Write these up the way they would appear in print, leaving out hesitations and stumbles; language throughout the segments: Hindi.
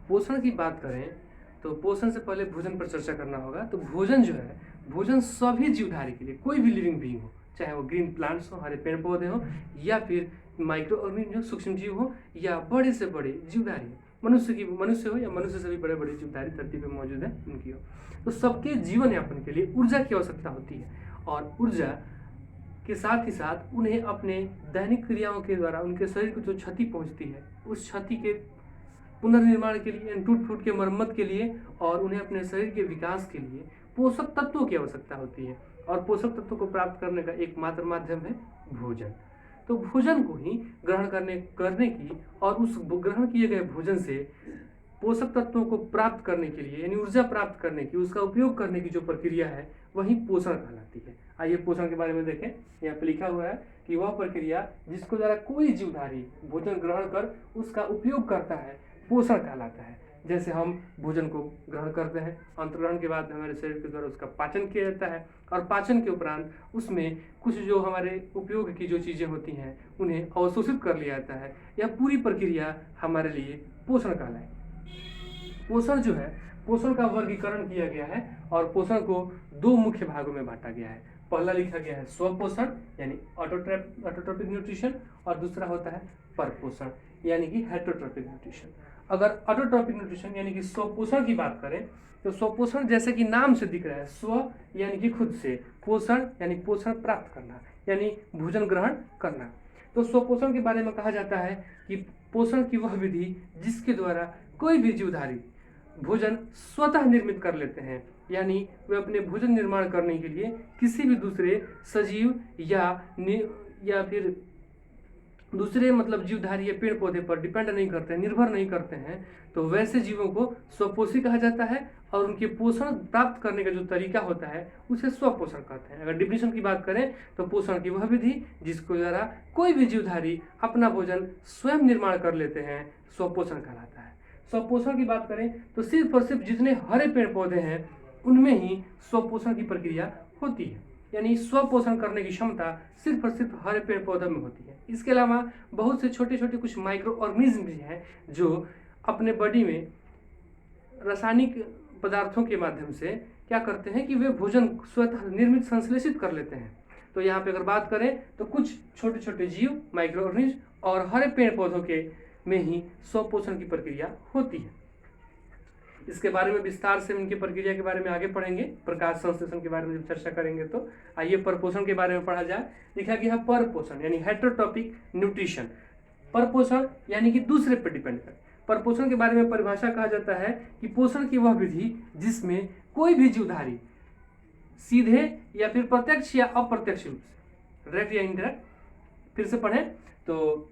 पोषण की बात करें तो पोषण से पहले भोजन पर चर्चा करना होगा। तो भोजन जो है, भोजन सभी जीवधारी के लिए, कोई भी लिविंग बीइंग हो, चाहे वो ग्रीन प्लांट्स हो, हरे पेड़ पौधे हो, या फिर माइक्रो ऑर्गेनिज्म सूक्ष्म जीव हो, या बड़े से बड़े जीवधारी हो, मनुष्य हो या मनुष्य से भी बड़े बड़े जीवधारी धरती पर मौजूद है उनकी हो, तो सबके जीवन यापन के लिए ऊर्जा की आवश्यकता होती है। और ऊर्जा के साथ ही साथ उन्हें अपने दैनिक क्रियाओं के द्वारा उनके शरीर को जो क्षति पहुंचती है, उस क्षति के पुनर्निर्माण के लिए, टूट फूट के मरम्मत के लिए, और उन्हें अपने शरीर के विकास के लिए पोषक तत्वों की आवश्यकता होती है। और पोषक तत्वों को प्राप्त करने का एकमात्र माध्यम है भोजन। तो भोजन को ही ग्रहण करने की और उस ग्रहण किए गए भोजन से पोषक तत्वों को प्राप्त करने के लिए, यानी ऊर्जा प्राप्त करने की, उसका उपयोग करने की जो प्रक्रिया है वही पोषण कहलाती है। आइए पोषण के बारे में देखें। यहाँ पे लिखा हुआ है कि वह प्रक्रिया जिसको द्वारा कोई जीवधारी भोजन ग्रहण कर उसका उपयोग करता है पोषण कहलाता है। जैसे हम भोजन को ग्रहण करते हैं, अंतर्ग्रहण के बाद हमारे शरीर के द्वारा उसका पाचन किया जाता है, और पाचन के उपरांत उसमें कुछ जो हमारे उपयोग की जो चीज़ें होती हैं उन्हें अवशोषित कर लिया जाता है। यह पूरी प्रक्रिया हमारे लिए पोषण कहलाए। पोषण जो है, पोषण का वर्गीकरण किया गया है और पोषण को दो मुख्य भागों में बांटा गया है। पहला लिखा गया है स्वपोषण यानी ऑटोट्रोपिक न्यूट्रिशन, और दूसरा होता है परपोषण यानी कि हेटरोट्रोपिक न्यूट्रिशन। अगर ऑटोट्रोपिक न्यूट्रिशन यानी कि स्वपोषण की बात करें तो स्वपोषण जैसे कि नाम से दिख रहा है, स्व यानी कि खुद से, पोषण यानी पोषण प्राप्त करना यानी भोजन ग्रहण करना। तो स्वपोषण के बारे में कहा जाता है कि पोषण की वह विधि जिसके द्वारा कोई भी जीवधारी भोजन स्वतः निर्मित कर लेते हैं, यानी वे अपने भोजन निर्माण करने के लिए किसी भी दूसरे सजीव या फिर दूसरे मतलब जीवधारी या पेड़ पौधे पर डिपेंड नहीं करते हैं, निर्भर नहीं करते हैं। तो वैसे जीवों को स्वपोषी कहा जाता है, और उनके पोषण प्राप्त करने का जो तरीका होता है उसे स्वपोषण कहते हैं। अगर डिफिनेशन की बात करें तो पोषण की वह विधि जिसके द्वारा कोई भी जीवधारी अपना भोजन स्वयं निर्माण कर लेते हैं स्वपोषण कहलाता है। स्वपोषण की बात करें तो सिर्फ और सिर्फ जितने हरे पेड़ पौधे हैं उनमें ही स्वपोषण की प्रक्रिया होती है, यानी स्वपोषण करने की क्षमता सिर्फ और सिर्फ हरे पेड़ पौधों में होती है। इसके अलावा बहुत से छोटे छोटे कुछ माइक्रो ऑर्गेनिज्म भी हैं जो अपने बॉडी में रासायनिक पदार्थों के माध्यम से क्या करते हैं कि वे भोजन स्वतः निर्मित संश्लेषित कर लेते हैं। तो यहाँ पे अगर बात करें तो कुछ छोटे छोटे जीव माइक्रो ऑर्गेनिज्म और हरे पेड़ पौधों के में ही स्वपोषण की प्रक्रिया होती है। इसके बारे में विस्तार से इनकी प्रक्रिया के बारे में आगे पढ़ेंगे, प्रकाश संश्लेषण के बारे में जब चर्चा करेंगे तो। आइए परपोषण के बारे में पढ़ा जाए। लिखा गया है परपोषण यानी हेटरोट्रोपिक न्यूट्रिशन। परपोषण यानी कि दूसरे पर डिपेंड कर। परपोषण के बारे में परिभाषा कहा जाता है कि पोषण की वह विधि जिसमें कोई भी जीवधारी सीधे या फिर प्रत्यक्ष या अप्रत्यक्ष रूप से, डायरेक्ट या इनडायरेक्ट, फिर से पढ़ें तो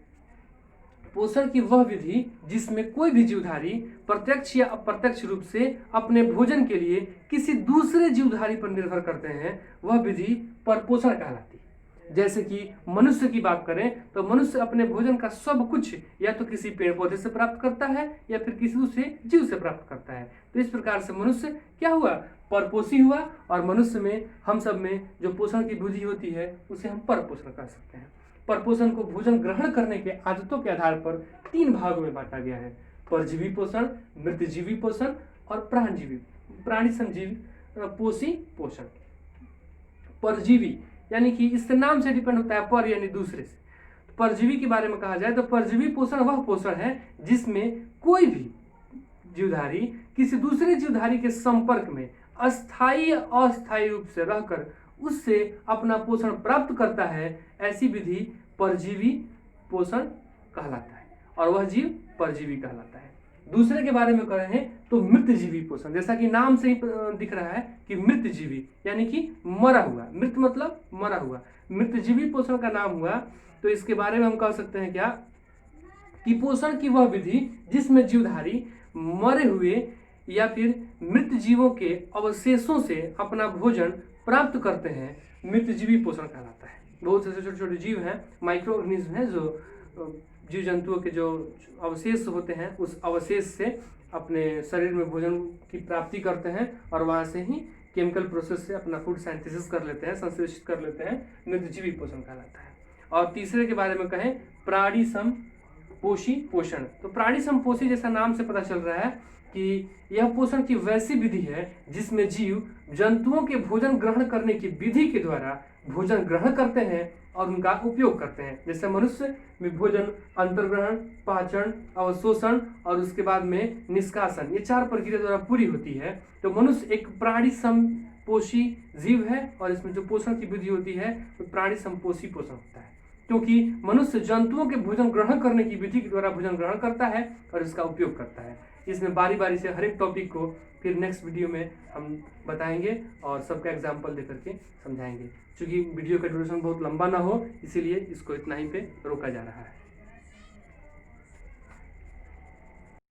पोषण की वह विधि जिसमें कोई भी जीवधारी प्रत्यक्ष या अप्रत्यक्ष रूप से अपने भोजन के लिए किसी दूसरे जीवधारी पर निर्भर करते हैं, वह विधि परपोषण कहलाती है। जैसे कि मनुष्य की बात करें तो मनुष्य अपने भोजन का सब कुछ या तो किसी पेड़ पौधे से प्राप्त करता है या फिर किसी दूसरे जीव से प्राप्त करता है। तो इस प्रकार से मनुष्य क्या हुआ, परपोषी हुआ, और मनुष्य में, हम सब में जो पोषण की विधि होती है उसे हम परपोषण कह सकते हैं। परपोषण को भोजन ग्रहण करने के आदतों के आधार पर तीन भागों में बांटा गया है: परजीवी पोषण, मृतजीवी पोषण और प्राणी संजीवी पोषी पोषण। परजीवी यानी कि इसके नाम से डिपेंड होता है, पर यानी दूसरे से। तो परजीवी के बारे में कहा जाए तो परजीवी पोषण वह पोषण है जिसमें कोई भी जीवधारी किसी दूसरे जीवधारी के संपर्क में अस्थायी या अस्थायी रूप से रहकर उससे अपना पोषण प्राप्त करता है। ऐसी विधि परजीवी पोषण कहलाता है, और वह जीव परजीवी कहलाता है। दूसरे के बारे में कहें तो मृतजीवी पोषण, जैसा कि नाम से ही दिख रहा है कि मृतजीवी यानी कि मरा हुआ, मृत मतलब मरा हुआ, मृतजीवी पोषण का नाम हुआ। तो इसके बारे में हम कह सकते हैं क्या कि पोषण की वह विधि जिसमें जीवधारी मरे हुए या फिर मृत जीवों के अवशेषों से अपना भोजन प्राप्त करते हैं, मृतजीवी पोषण कहलाता है। बहुत से छोटे छोटे जीव हैं, माइक्रो ऑर्गेनिज्म हैं, जो जीव जंतुओं के जो अवशेष होते हैं उस अवशेष से अपने शरीर में भोजन की प्राप्ति करते हैं, और वहाँ से ही केमिकल प्रोसेस से अपना फूड साइंथेसिस कर लेते हैं, संश्लेषित कर लेते हैं, मृतजीवी पोषण कहलाता है। और तीसरे के बारे में कहें प्राणी पोषी पोषण। तो प्राणी संपोषी जैसा नाम से पता चल रहा है कि यह पोषण की वैसी विधि है जिसमें जीव जंतुओं के भोजन ग्रहण करने की विधि के द्वारा भोजन ग्रहण करते हैं और उनका उपयोग करते हैं। जैसे मनुष्य में भोजन अंतर्ग्रहण, पाचन, अवशोषण और उसके बाद में निष्कासन, ये 4 प्रक्रिया द्वारा पूरी होती है। तो मनुष्य एक प्राणी संपोषी जीव है और इसमें जो पोषण की विधि होती है वो प्राणी संपोषी पोषण होता है, क्योंकि मनुष्य जंतुओं के भोजन ग्रहण करने की विधि के द्वारा भोजन ग्रहण करता है और इसका उपयोग करता है। इसमें बारी बारी से हर एक टॉपिक को फिर नेक्स्ट वीडियो में हम बताएंगे और सबका एग्जाम्पल देकर के समझाएंगे। क्योंकि वीडियो का ड्यूरेशन बहुत लंबा ना हो, इसीलिए इसको इतना ही पे रोका जा रहा है।